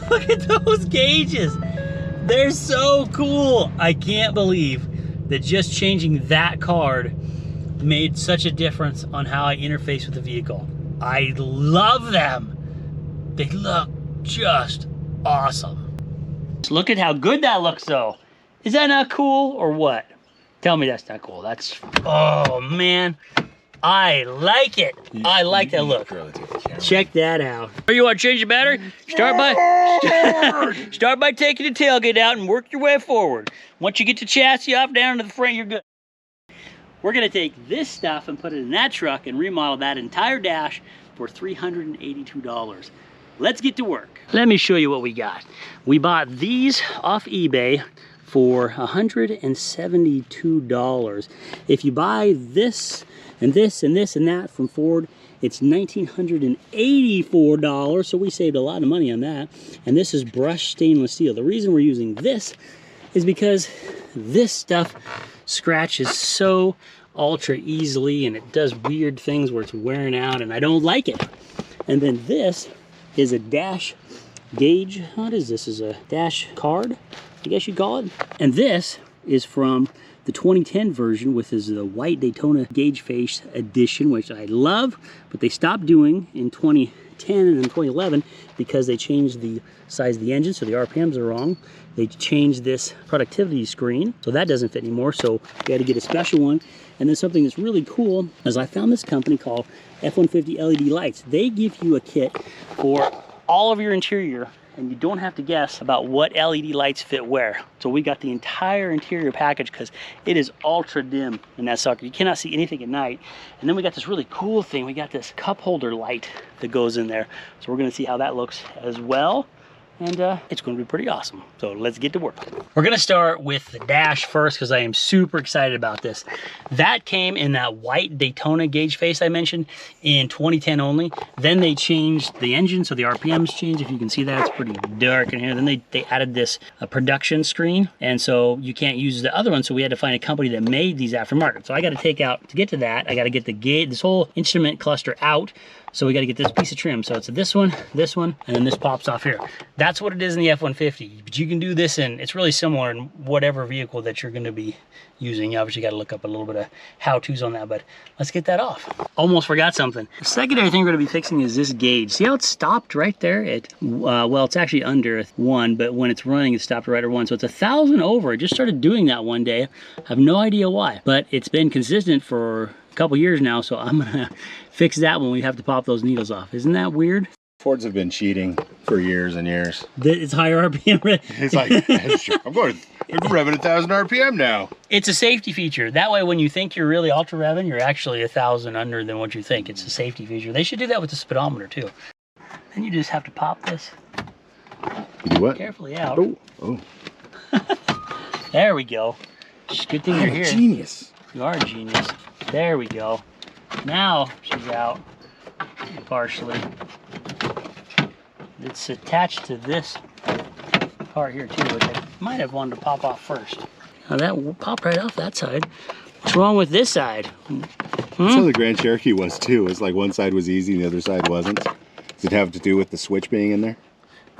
Look at those gauges. They're so cool. I can't believe that just changing that card made such a difference on how I interface with the vehicle. I love them. They look just awesome. Look at how good that looks though. Is that not cool or what? Tell me that's not cool. That's, oh man. I like it. I like that look. Check that out. You want to change the battery? Start by taking the tailgate out and work your way forward. Once you get the chassis off down to the front, you're good. We're gonna take this stuff and put it in that truck and remodel that entire dash for $382. Let's get to work. Let me show you what we got. We bought these off eBay for $172. If you buy this and this and this and that from Ford, it's $1,984, so we saved a lot of money on that. And this is brushed stainless steel. The reason we're using this is because this stuff scratches so ultra easily and it does weird things where it's wearing out and I don't like it. And then this is a dash gauge. What is this? Is a dash card, I guess you'd call it. And this is from the 2010 version, with the white Daytona gauge face edition, which I love, but they stopped doing in 2010 and in 2011 because they changed the size of the engine, so the RPMs are wrong. They changed this productivity screen, so that doesn't fit anymore, so we had to get a special one. And then something that's really cool is I found this company called F-150 LED lights. They give you a kit for all of your interior, and you don't have to guess about what LED lights fit where. So we got the entire interior package because it is ultra dim in that sucker. You cannot see anything at night. And then we got this really cool thing. We got this cup holder light that goes in there. So we're gonna see how that looks as well. And it's going to be pretty awesome. So let's get to work. We're going to start with the dash first because I am super excited about this. That came in that white Daytona gauge face I mentioned in 2010 only. Then they changed the engine, so the RPMs changed. If you can see that, it's pretty dark in here. Then they added this production screen, and so you can't use the other one, so we had to find a company that made these aftermarket. So I got to take out, to get to that, I got to get the gauge, this whole instrument cluster out. So we got to get this piece of trim. So it's this one, and then this pops off here. That's what it is in the F-150. But you can do this in, it's really similar in whatever vehicle that you're going to be using. You obviously got to look up a little bit of how-tos on that, but let's get that off. Almost forgot something. The secondary thing we're going to be fixing is this gauge. See how it stopped right there? Well, it's actually under 1, but when it's running, it stopped right at 1. So it's 1,000 over. I just started doing that one day. I have no idea why, but it's been consistent for a couple years now, so I'm gonna fix that when we have to pop those needles off. Isn't that weird? Fords have been cheating for years and years. It's higher RPM. It's like, I'm revving 1,000 RPM now. It's a safety feature. That way, when you think you're really ultra revving, you're actually 1,000 under than what you think. It's a safety feature. They should do that with the speedometer too. Then you just have to pop this. You do what? Carefully out. Oh. There we go. Good thing you're here. Genius. You are a genius. There we go. Now she's out partially. It's attached to this part here too, which I might have wanted to pop off first. Now that popped right off that side. What's wrong with this side? That's how the Grand Cherokee was too. It's like one side was easy and the other side wasn't. Does it have to do with the switch being in there?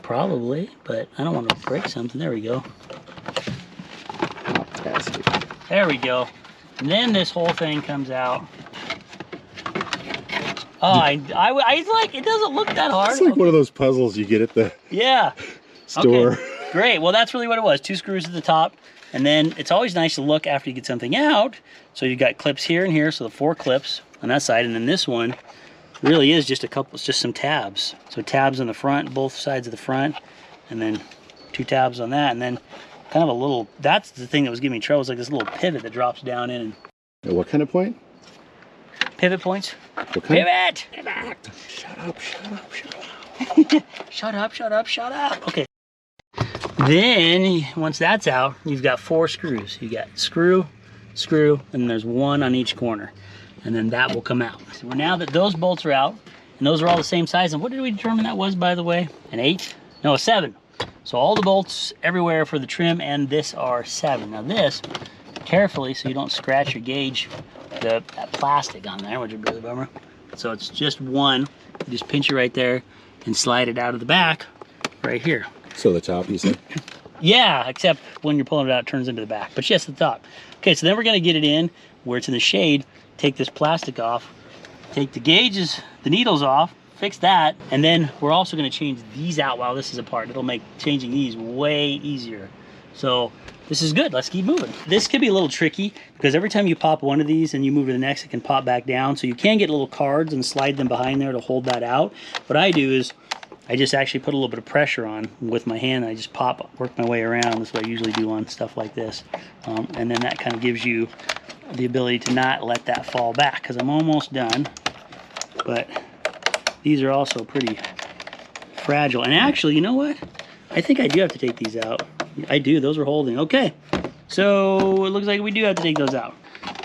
Probably, but I don't want to break something. There we go. There we go. And then this whole thing comes out. Oh, I like, it doesn't look that hard. It's like one of those puzzles you get at the store. Okay. Great, well that's really what it was. 2 screws at the top, and then it's always nice to look after you get something out. So you got clips here and here, so the 4 clips on that side, and then this one really is just a couple, it's just some tabs. So tabs on the front, both sides of the front, and then 2 tabs on that, and then kind of a little, that's the thing that was giving me trouble. It's like this little pivot that drops down in. And what kind of point? Pivot points. What kind? Pivot! Shut up. Shut up. Okay. Then, once that's out, you've got 4 screws. You got screw, and there's 1 on each corner. And then that will come out. So now that those bolts are out, and those are all the same size, and what did we determine that was, by the way? An 8? No, a 7. So all the bolts everywhere for the trim and this are 7. Now this, carefully so you don't scratch your gauge that plastic on there, which is really a bummer. So it's just one. You just pinch it right there and slide it out of the back right here. So the top, you said? Yeah, except when you're pulling it out, it turns into the back. But yes, the top. Okay, so then we're gonna get it in where it's in the shade, take this plastic off, take the gauges, the needles off, fix that, and then we're also gonna change these out while this is apart. It'll make changing these way easier. So this is good, let's keep moving. This could be a little tricky because every time you pop one of these and you move to the next, it can pop back down. So you can get little cards and slide them behind there to hold that out. What I do is I just actually put a little bit of pressure on with my hand. I just work my way around. That's what I usually do on stuff like this. And then that kind of gives you the ability to not let that fall back, because I'm almost done. But these are also pretty fragile. And actually, you know what? I think I do have to take these out. I do, those are holding. Okay, so it looks like we do have to take those out.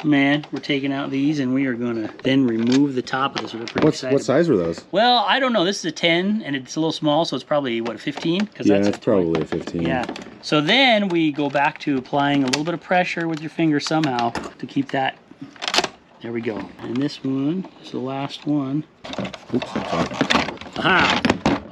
Man, we're taking out these and we are gonna then remove the top of this. We're pretty excited. What size were those? Well, I don't know. This is a 10 and it's a little small, so it's probably, what, a 15? Yeah, that's probably a 15. Yeah. So then we go back to applying a little bit of pressure with your finger somehow to keep that. There we go. And this one is the last one. Oops, sorry. Aha.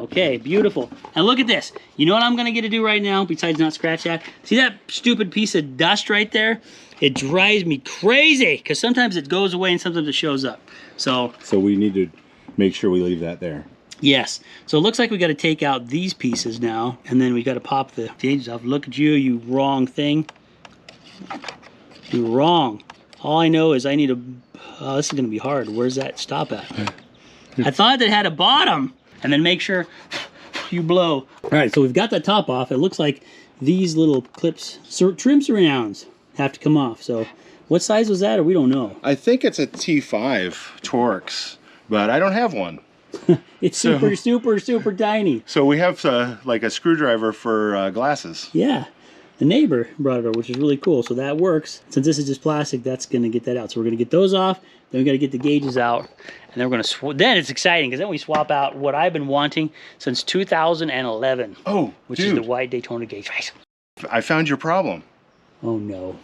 Okay, beautiful. And look at this. You know what I'm gonna get to do right now besides not scratch that? See that stupid piece of dust right there? It drives me crazy because sometimes it goes away and sometimes it shows up. So we need to make sure we leave that there. Yes. So it looks like we got to take out these pieces now, and then we got to pop the gauges off. Look at you, you wrong thing. You're wrong. All I know is I need a. Oh, this is gonna be hard. Where's that stop at? I thought it had a bottom. And then make sure you blow. All right, so we've got the top off. It looks like these little clips, trim surrounds, have to come off. So what size was that, or we don't know? I think it's a T5 Torx, but I don't have one. It's super, super, super tiny. So we have like a screwdriver for glasses. Yeah, the neighbor brought it over, which is really cool. So that works. Since this is just plastic, that's gonna get that out. So we're gonna get those off, then we gotta get the gauges out. And then we're gonna then it's exciting because then we swap out what I've been wanting since 2011. Oh, which is the white Daytona gauge. I found your problem. Oh no.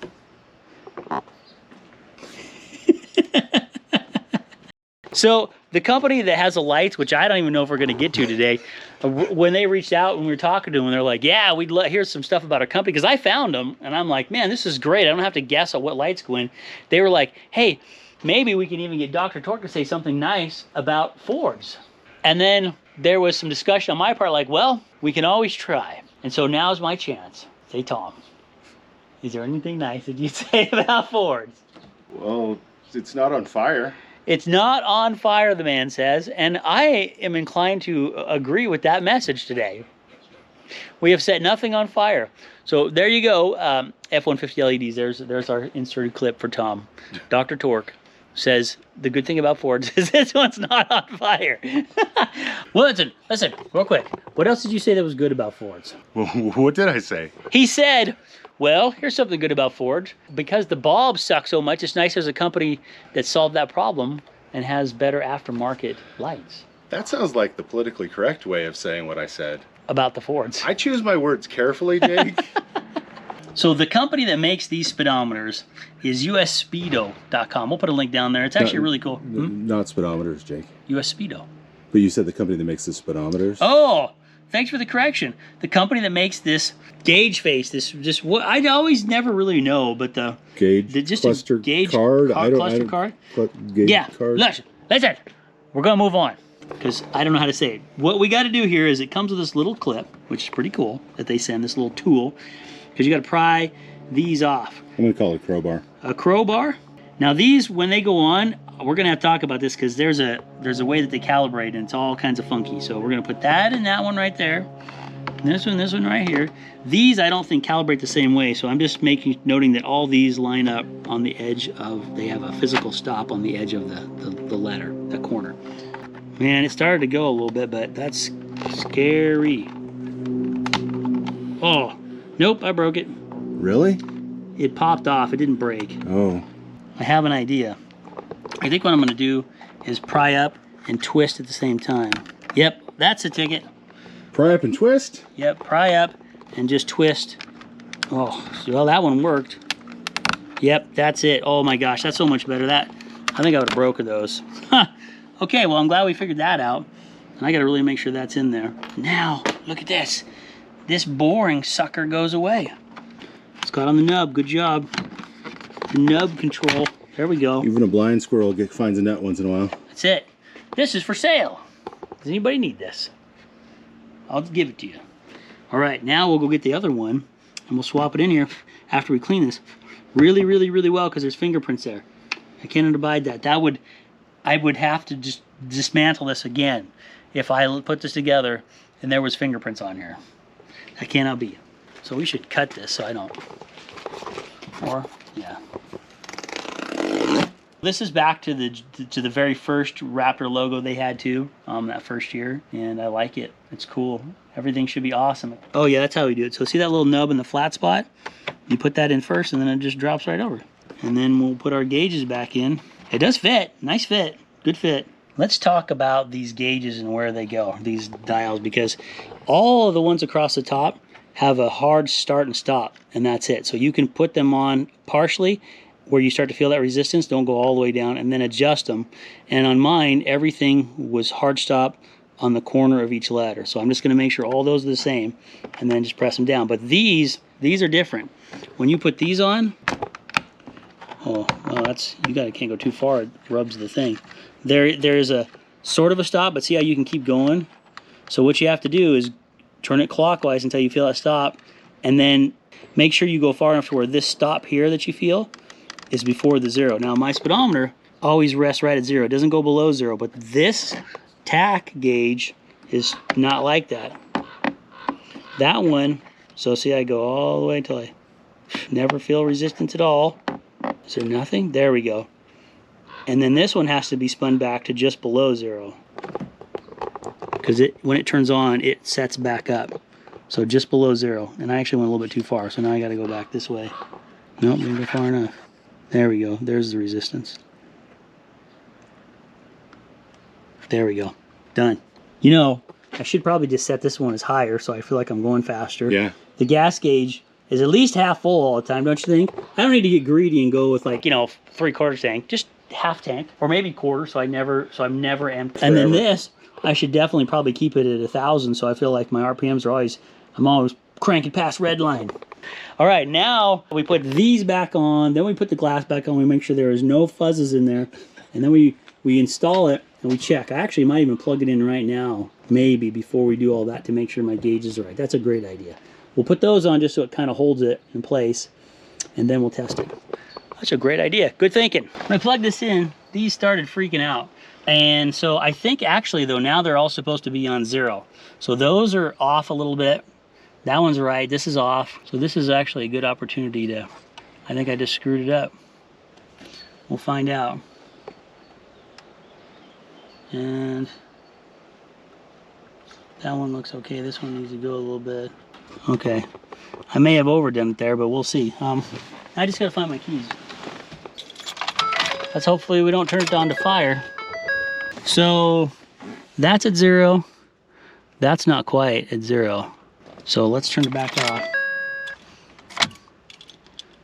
So the company that has the lights, which I don't even know if we're gonna get to today, when they reached out and we were talking to them, they're like, "Yeah, we'd hear some stuff about our company," because I found them and I'm like, "Man, this is great. I don't have to guess at what lights go in." They were like, "Hey, maybe we can even get Dr. Torque to say something nice about Fords." And then there was some discussion on my part, like, well, we can always try. And so now's my chance. Say, Tom, is there anything nice that you'd say about Fords? Well, it's not on fire. It's not on fire, the man says, and I am inclined to agree with that message today. We have set nothing on fire. So there you go, F-150 LEDs. There's our inserted clip for Tom. Dr. Torque says the good thing about Fords is this one's not on fire. Well, listen, real quick. What else did you say that was good about Fords? Well, what did I say? He said, well, here's something good about Ford. Because the bulbs suck so much, it's nice there's a company that solved that problem and has better aftermarket lights. That sounds like the politically correct way of saying what I said. About the Fords. I choose my words carefully, Jake. So the company that makes these speedometers is usspeedo.com. We'll put a link down there. It's actually really cool. Not speedometers, Jake. US Speedo. But you said the company that makes the speedometers? Oh, thanks for the correction. The company that makes this gauge face, this what I always never really know, but the gauge cluster card. Cluster card. Yeah. Card. Listen. We're gonna move on because I don't know how to say it. What we got to do here is it comes with this little clip, which is pretty cool that they send, this little tool, because you got to pry these off. I'm gonna call it a crowbar. A crowbar. Now these, when they go on, we're gonna have to talk about this because there's a way that they calibrate and it's all kinds of funky. So we're gonna put that and that one right there. And this one right here. These I don't think calibrate the same way, so I'm just noting that all these line up on the edge of, they have a physical stop on the edge of the letter, the corner. Man, it started to go a little bit, but that's scary. Oh, nope, I broke it. Really? It popped off, it didn't break. Oh. I have an idea. I think what I'm gonna do is pry up and twist at the same time. Yep, that's a ticket. Pry up and twist? Yep, pry up and just twist. Oh, well, that one worked. Yep, that's it. Oh my gosh, that's so much better. That, I think I would have broken those. Huh. Okay, well, I'm glad we figured that out. And I gotta really make sure that's in there. Now, look at this. This boring sucker goes away. It's got on the nub, good job. The nub control, there we go. Even a blind squirrel finds a nut once in a while. That's it. This is for sale. Does anybody need this? I'll give it to you. All right, now we'll go get the other one and we'll swap it in here after we clean this really, really, really well because there's fingerprints there. I can't abide that. I would have to just dismantle this again if I put this together and there was fingerprints on here. That cannot be. So we should cut this so I don't. Or, yeah. This is back to the very first Raptor logo they had too, that first year, and I like it. It's cool. Everything should be awesome. Oh yeah, that's how we do it. So see that little nub in the flat spot? You put that in first and then it just drops right over. And then we'll put our gauges back in. It does fit, nice fit, good fit. Let's talk about these gauges and where they go, these dials, because all of the ones across the top have a hard start and stop, and that's it. So you can put them on partially where you start to feel that resistance, don't go all the way down, and then adjust them. And on mine, everything was hard stop on the corner of each ladder. So I'm just gonna make sure all those are the same and then just press them down. But these are different. When you put these on, oh, well, that's, can't go too far, it rubs the thing. There's a sort of a stop, but see how you can keep going? So what you have to do is turn it clockwise until you feel that stop, and then make sure you go far enough to where this stop here that you feel is before the 0. Now my speedometer always rests right at 0. It doesn't go below 0, but this tack gauge is not like that. That one, so see I go all the way until I never feel resistance at all. Is there nothing? There we go. And then this one has to be spun back to just below 0. Because when it turns on, it sets back up. So just below 0. And I actually went a little bit too far, so now I got to go back this way. Nope, didn't go far enough. There we go. There's the resistance. There we go. Done. You know, I should probably just set this one as higher so I feel like I'm going faster. Yeah. The gas gauge is at least half full all the time, don't you think? I don't need to get greedy and go with, like, you know, 3/4 tank. Just half tank, or maybe quarter, so I'm never empty. And then this, I should definitely probably keep it at 1,000, so I feel like my RPMs are I'm always cranking past red line. All right, now we put these back on, then we put the glass back on, we make sure there is no fuzzes in there, and then we install it and we check. I actually might even plug it in right now, maybe, before we do all that, to make sure my gauges are right. That's a great idea. We'll put those on just so it kind of holds it in place, and then we'll test it. That's a great idea. Good thinking. When I plugged this in, these started freaking out. And so I think actually though, now they're all supposed to be on 0. So those are off a little bit. That one's right, this is off. So this is actually a good opportunity to, I think I just screwed it up. We'll find out. And that one looks okay. This one needs to go a little bit. Okay. I may have overdone it there, but we'll see. I just gotta find my keys. Let's hopefully we don't turn it on to fire. So that's at 0. That's not quite at 0. So let's turn it back off.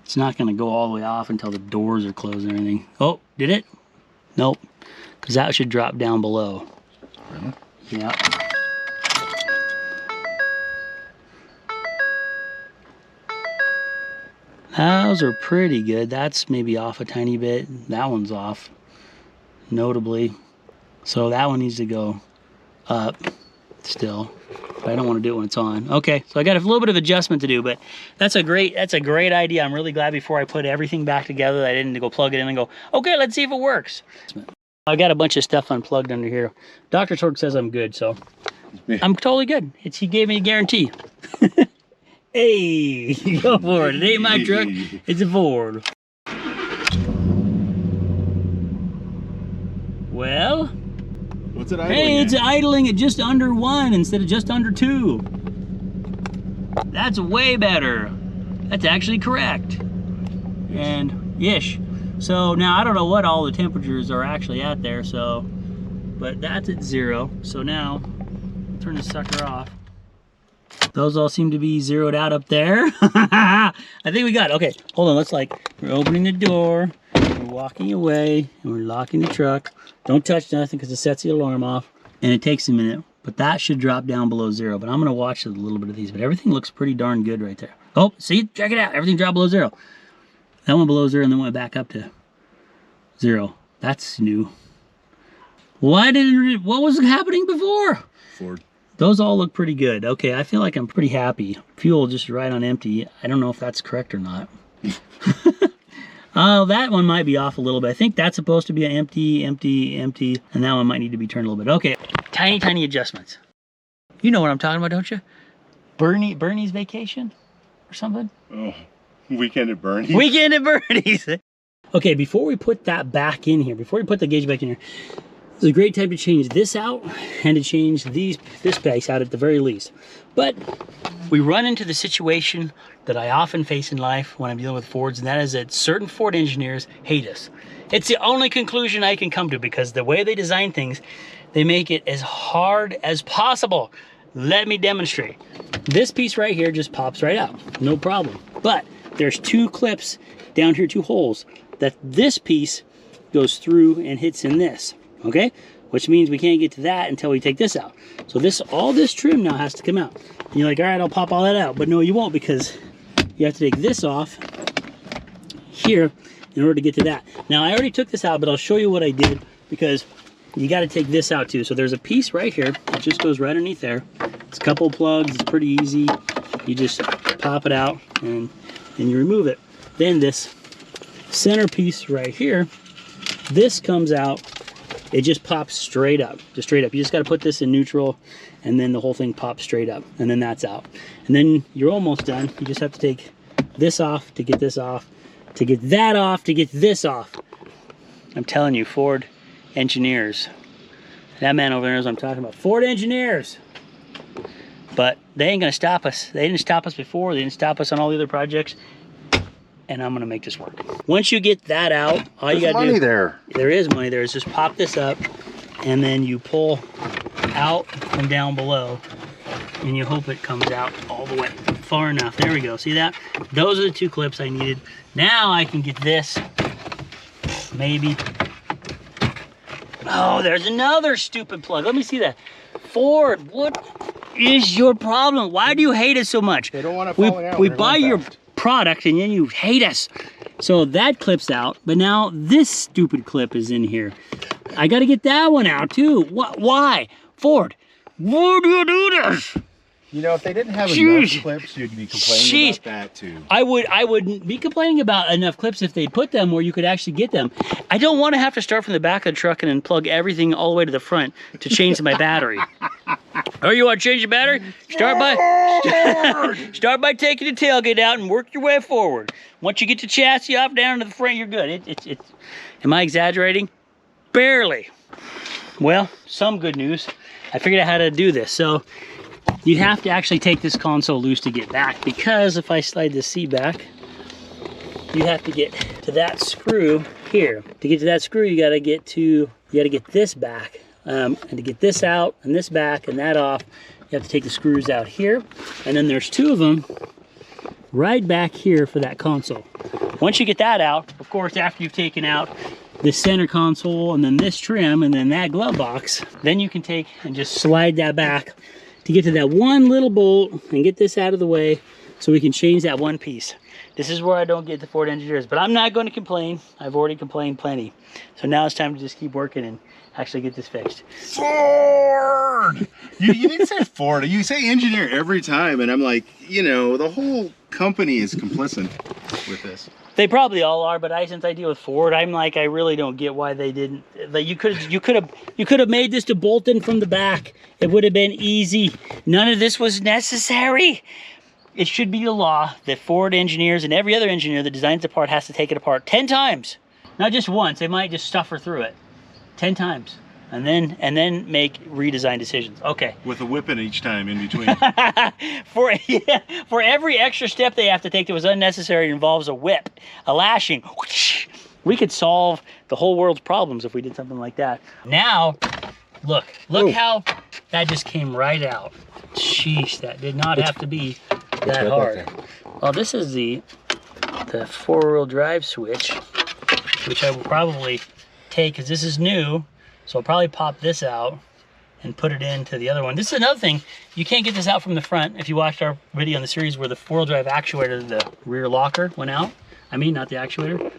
It's not gonna go all the way off until the doors are closed or anything. Oh, did it? Nope, because that should drop down below. Really? Yeah. Those are pretty good. That's maybe off a tiny bit. That one's off, notably. So that one needs to go up still. But I don't want to do it when it's on. Okay, so I got a little bit of adjustment to do, but that's a great idea. I'm really glad before I put everything back together that I didn't go plug it in and go, okay, let's see if it works. I got a bunch of stuff unplugged under here. Dr. Torque says I'm good, so I'm totally good. He gave me a guarantee. Hey, go for it. It ain't my truck, it's a Ford. Well, what's it idling? Hey, it's idling at just under 1 instead of just under 2. That's way better. That's actually correct. And ish. So now I don't know what all the temperatures are actually at there, so, but that's at 0. So now, turn this sucker off. Those all seem to be zeroed out up there. I think we got it. Okay, hold on. Let's we're opening the door, we're walking away, and we're locking the truck. Don't touch nothing because it sets the alarm off. And it takes a minute, but that should drop down below 0. But I'm gonna watch a little bit of these, but everything looks pretty darn good right there. Oh, see, check it out. Everything dropped below 0. That went below 0 and then went back up to 0. That's new. What was happening before? Ford. Those all look pretty good. Okay, I feel like I'm pretty happy. Fuel just right on empty. I don't know if that's correct or not. Oh, that one might be off a little bit. I think that's supposed to be an empty, empty, empty, and that one might need to be turned a little bit. Okay, tiny, tiny adjustments. You know what I'm talking about, don't you? Bernie's vacation or something? Oh, weekend at Bernie's. Weekend at Bernie's. Okay, before we put that back in here, before we put the gauge back in here, it's a great time to change this out and to change this base out at the very least. But we run into the situation that I often face in life when I'm dealing with Fords, and that is that certain Ford engineers hate us. It's the only conclusion I can come to because the way they design things, they make it as hard as possible. Let me demonstrate. This piece right here just pops right out, no problem. But there's 2 clips down here, 2 holes, that this piece goes through and hits in this. Okay, which means we can't get to that until we take this out. So all this trim now has to come out. And you're like, all right, I'll pop all that out. But no, you won't, because you have to take this off here in order to get to that. Now, I already took this out, but I'll show you what I did, because you got to take this out too. So there's a piece right here that just goes right underneath there. It's a couple plugs. It's pretty easy. You just pop it out and you remove it. Then this center piece right here, this comes out. It just pops straight up, just straight up. You just got to put this in neutral, and then the whole thing pops straight up, and then that's out. And then you're almost done. You just have to take this off to get this off, to get that off, to get this off. I'm telling you, Ford engineers. That man over there knows what I'm talking about. Ford engineers. But they ain't gonna stop us. They didn't stop us before. They didn't stop us on all the other projects. And I'm gonna make this work. Once you get that out, all you gotta do. There's money there. There is money there. Is just pop this up, and then you pull out from down below, and you hope it comes out all the way far enough. There we go. See that? Those are the 2 clips I needed. Now I can get this. Maybe. Oh, there's another stupid plug. Let me see that. Ford, what is your problem? Why do you hate us so much? They don't want to fall out. We buy your product and then you hate us. So that clip's out, but now this stupid clip is in here. I got to get that one out too. Why? Ford, why do you do this? You know, if they didn't have enough clips, you'd be complaining about that too. I wouldn't be complaining about enough clips if they put them where you could actually get them. I don't want to have to start from the back of the truck and then plug everything all the way to the front to change my battery. Oh, you want to change the battery? Start by taking the tailgate out and work your way forward. Once you get the chassis off down to the front, you're good. Am I exaggerating? Barely. Well, some good news. I figured out how to do this. So you have to actually take this console loose to get back, because if I slide the seat back, you have to get to that screw here. To get to that screw, you gotta get this back. And to get this out and this back and that off, you have to take the screws out here. And then there's 2 of them right back here for that console. Once you get that out, of course, after you've taken out this center console and then this trim and then that glove box, then you can take and just slide that back to get to that one little bolt and get this out of the way so we can change that one piece. This is where I don't get the Ford engineers, but I'm not going to complain. I've already complained plenty. So now it's time to just keep working and actually get this fixed. Ford! You didn't say Ford. You say engineer every time, and I'm like, you know, the whole company is complicit with this. They probably all are, but since I deal with Ford, I'm like, I really don't get why they didn't. Like, you could have made this to bolt in from the back. It would have been easy. None of this was necessary. It should be the law that Ford engineers and every other engineer that designs the part has to take it apart 10 times. Not just once. They might just suffer through it 10 times. And then make redesign decisions. Okay. With a whipping each time in between. For every extra step they have to take that was unnecessary involves a whip, a lashing. We could solve the whole world's problems if we did something like that. Now, look how that just came right out. Sheesh, that did not have to be that hard. Well, this is the 4-wheel drive switch, which I will probably take because this is new. So I'll probably pop this out and put it into the other one. This is another thing. You can't get this out from the front. If you watched our video on the series where the 4-wheel drive actuator, the rear locker went out. I mean, not the actuator.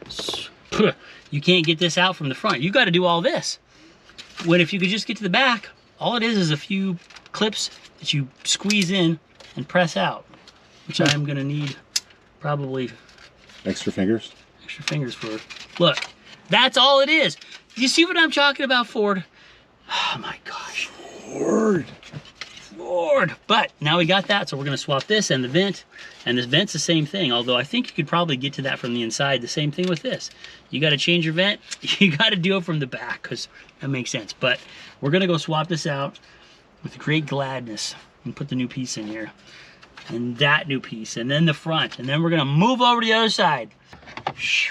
You can't get this out from the front. You got to do all this. When if you could just get to the back, all it is a few clips that you squeeze in and press out, which I'm gonna need probably extra fingers for. Look, that's all it is. You see what I'm talking about, Ford? Oh my gosh. Ford. But now we got that, so we're gonna swap this and the vent. And this vent's the same thing, although I think you could probably get to that from the inside. The same thing with this. You gotta change your vent, you gotta do it from the back, because that makes sense. But we're gonna go swap this out with great gladness and put the new piece in here. And that new piece, and then the front. And then we're gonna move over to the other side.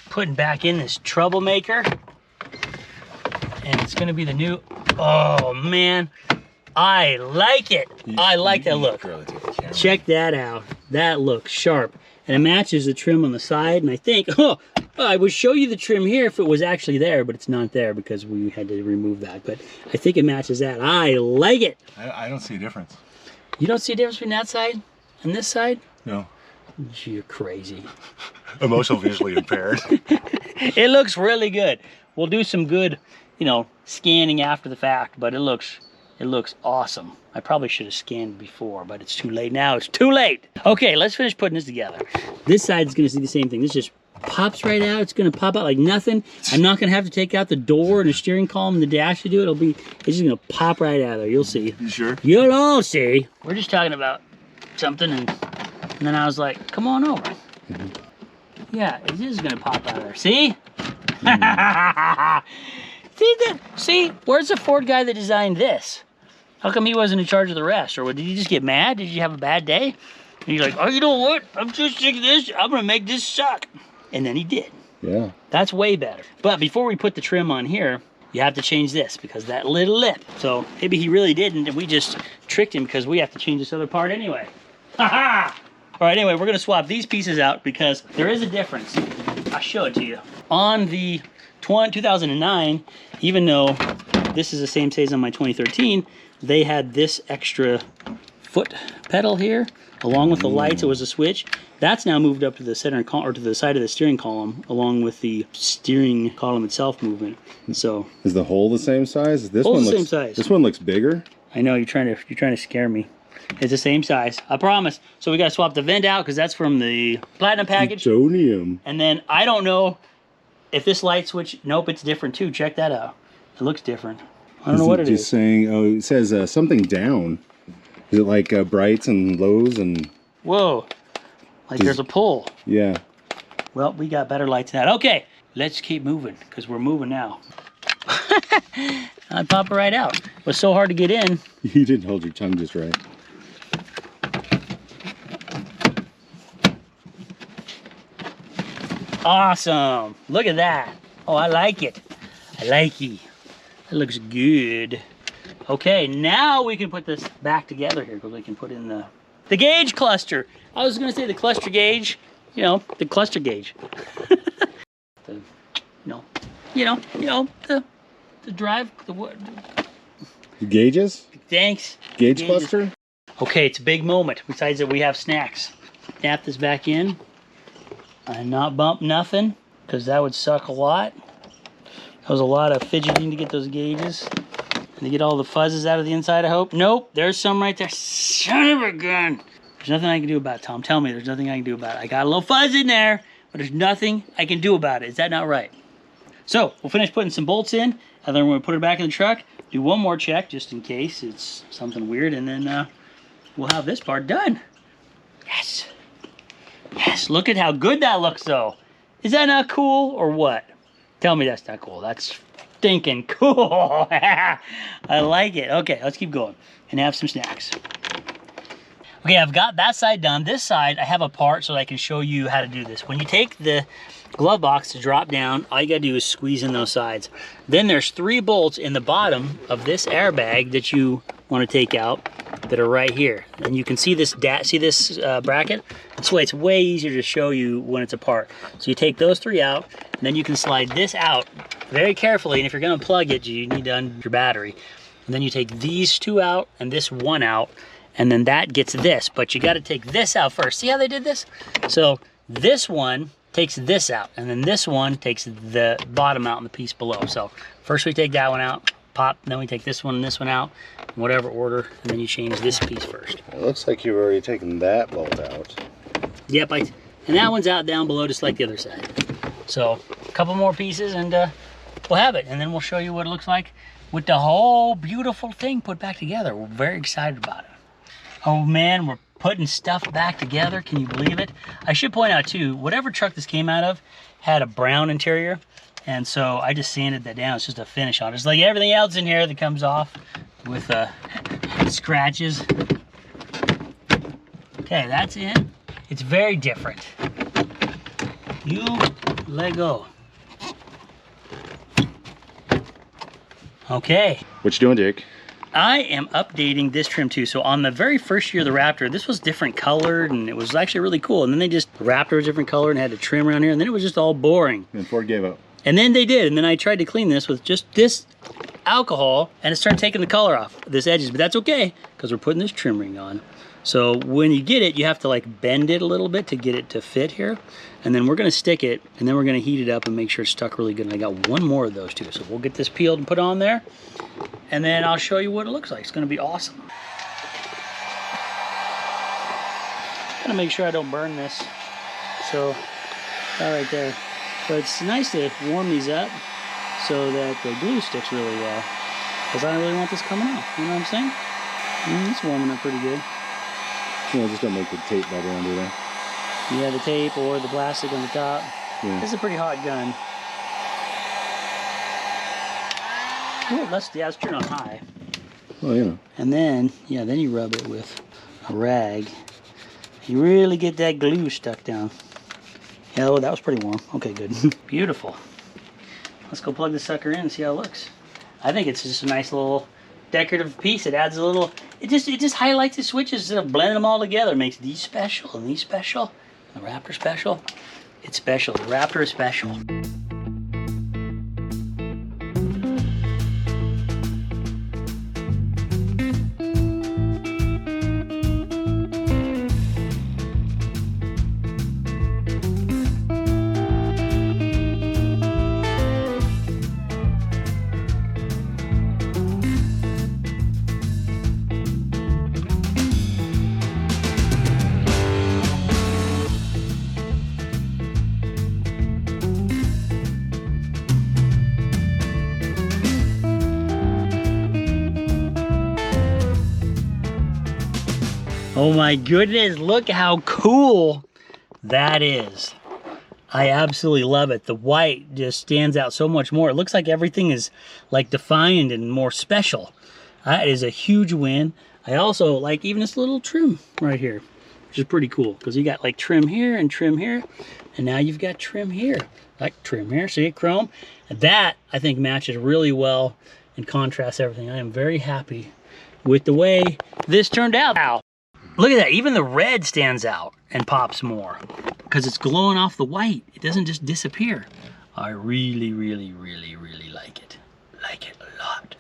Putting back in this troublemaker. And it's gonna be the new, oh man. I like it. I like that look. Check that out. That looks sharp. And it matches the trim on the side. And I think, oh, I would show you the trim here if it was actually there, but it's not there because we had to remove that. But I think it matches that. I like it. I don't see a difference. You don't see a difference between that side and this side? No. You're crazy. Emotional visually impaired. It looks really good. We'll do some good, you know, scanning after the fact, but it looks awesome. I probably should have scanned before, but it's too late now. It's too late. Okay, let's finish putting this together. This side is gonna see the same thing. This just pops right out. It's gonna pop out like nothing. I'm not gonna have to take out the door and the steering column and the dash to do it. It's just gonna pop right out of there. You'll see. You sure? You'll all see. We're just talking about something and then I was like, come on over. Yeah, it is gonna pop out of there. See? See, where's the Ford guy that designed this? How come he wasn't in charge of the rest? Or did you just get mad? Did you have a bad day? And you're like, oh, you know what? I'm just sick of this. I'm gonna make this suck. And then he did. Yeah. That's way better. But before we put the trim on here, you have to change this because that little lip. So maybe he really didn't and we just tricked him because we have to change this other part anyway. Ha ha! All right, anyway, we're gonna swap these pieces out because there is a difference. I'll show it to you. On the 2009, even though this is the same size on my 2013, they had this extra foot pedal here, along with the lights. It was a switch. That's now moved up to the center or to the side of the steering column, along with the steering column itself movement. So is the hole the same size? This hole's one the looks same size. This one looks bigger. I know you're trying to scare me. It's the same size, I promise. So we gotta swap the vent out because that's from the Platinum package. Plutonium. And then I don't know if this light switch, nope, it's different too. Check that out. It looks different. I don't know what it is. Just saying, oh, it says something down. Is it like brights and lows and? Whoa, like there's a pull. Yeah. Well, we got better lights than that. Okay, let's keep moving because we're moving now. I'd pop it right out. It was so hard to get in. You didn't hold your tongue just right. Awesome. Look at that. Oh, I like it. I like it. That looks good. Okay, now we can put this back together here because we can put in the gauge cluster. I was going to say the cluster gauge. You know, the cluster gauge. The drive. The gauges? Thanks. Gauge Gauges. cluster? Okay, it's a big moment. Besides that, we have snacks. Snap this back in. And not bump nothing, because that would suck a lot. That was a lot of fidgeting to get those gauges. And to get all the fuzzes out of the inside, I hope. Nope, there's some right there. Son of a gun. There's nothing I can do about it, Tom. Tell me there's nothing I can do about it. I got a little fuzz in there, but there's nothing I can do about it. Is that not right? So, we'll finish putting some bolts in, and then we're going to put it back in the truck, do one more check, just in case it's something weird, and then we'll have this part done. Yes. Yes, look at how good that looks though. Is that not cool or what? Tell me that's not cool. That's stinking cool. I like it. Okay, let's keep going and have some snacks. Okay, I've got that side done. This side, I have a part so I can show you how to do this. When you take the glove box to drop down. All you gotta do is squeeze in those sides. Then there's 3 bolts in the bottom of this airbag that you want to take out that are right here. And you can see this bracket? This way it's way easier to show you when it's apart. So you take those 3 out, and then you can slide this out very carefully. And if you're gonna plug it, you need to undo your battery. And then you take these 2 out and this 1 out, and then that gets this. But you gotta take this out first. See how they did this? So this one takes this out, and then this one takes the bottom out and the piece below. So first we take that one out, pop, then we take this one and this one out, in whatever order, and then you change this piece first. It looks like you've already taken that bolt out. Yep, and that one's out down below just like the other side. So a couple more pieces and we'll have it, and then we'll show you what it looks like with the whole beautiful thing put back together. We're very excited about it. Oh man, we're putting stuff back together. Can you believe it? I should point out too, whatever truck this came out of had a brown interior, and so I just sanded that down. It's just a finish on it. It's like everything else in here that comes off with scratches. Okay, that's in. It's very different. You let go. Okay. What you doing, Jake? I am updating this trim too. So on the very first year of the Raptor, this was different colored and it was actually really cool. And then they just, the Raptor was different color and had a trim around here, and then it was just all boring. And Ford gave up. And then they did, and then I tried to clean this with just this alcohol, and it started taking the color off this edges, but that's okay because we're putting this trim ring on. So when you get it, you have to like bend it a little bit to get it to fit here. And then we're gonna stick it, and then we're gonna heat it up and make sure it's stuck really good. And I got 1 more of those too. So we'll get this peeled and put on there, and then I'll show you what it looks like. It's gonna be awesome. Gotta make sure I don't burn this. So, that right there. But it's nice to warm these up so that the glue sticks really well, because I don't really want this coming off, you know what I'm saying? It's warming up pretty good. Yeah, just don't make the tape better under there. Yeah, the tape or the plastic on the top. Yeah. This is a pretty hot gun. Ooh, let's turn on high. Oh, yeah. And then, yeah, then you rub it with a rag. You really get that glue stuck down. Yeah, oh, that was pretty warm. Okay, good. Beautiful. Let's go plug the sucker in and see how it looks. I think it's just a nice little decorative piece. It adds a little, it just highlights the switches instead of blending them all together. It makes these special and these special. The Raptor special. It's special. The Raptor is special. Oh my goodness, look how cool that is. I absolutely love it. The white just stands out so much more. It looks like everything is like defined and more special. That is a huge win. I also like even this little trim right here, which is pretty cool because you got like trim here and trim here, and now you've got trim here, like trim here. So you get chrome. And that I think matches really well and contrasts everything. I am very happy with the way this turned out. Ow. Look at that, even the red stands out and pops more because it's glowing off the white. It doesn't just disappear. I really, really, really, really like it. Like it a lot.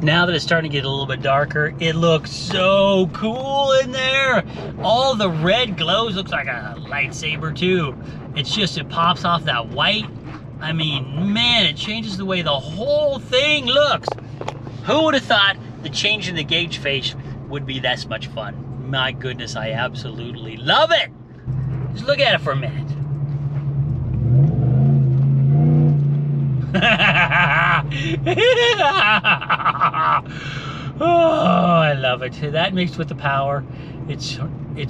Now that it's starting to get a little bit darker, it looks so cool in there. All the red glows, looks like a lightsaber too. It's just, it pops off that white. I mean, man, it changes the way the whole thing looks. Who would have thought that changing the gauge face would be that much fun? My goodness, I absolutely love it. Just look at it for a minute. Oh, I love it. That mixed with the power, it's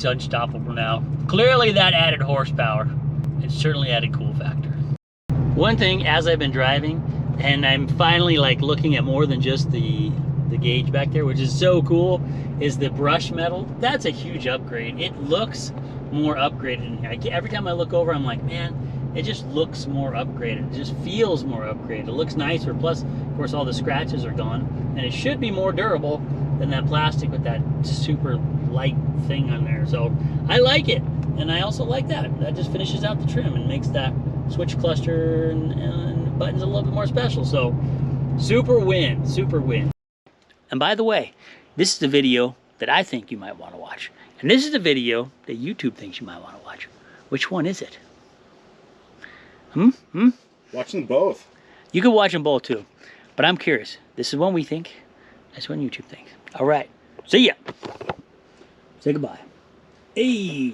unstoppable now. Clearly that added horsepower. It certainly added cool factor. One thing as I've been driving, and I'm finally like looking at more than just the gauge back there, which is so cool, is the brush metal. That's a huge upgrade. It looks more upgraded in here. Every time I look over, I'm like, man, it just looks more upgraded. It just feels more upgraded. It looks nicer. Plus, of course, all the scratches are gone. And it should be more durable than that plastic with that super light thing on there. So I like it. And I also like that. That just finishes out the trim and makes that switch cluster and buttons a little bit more special. So super win, super win. And by the way, this is the video that I think you might want to watch. And this is the video that YouTube thinks you might want to watch. Which one is it? Watch them both. You can watch them both too. But I'm curious. This is one we think. That's one YouTube thinks. All right. See ya. Say goodbye. Hey.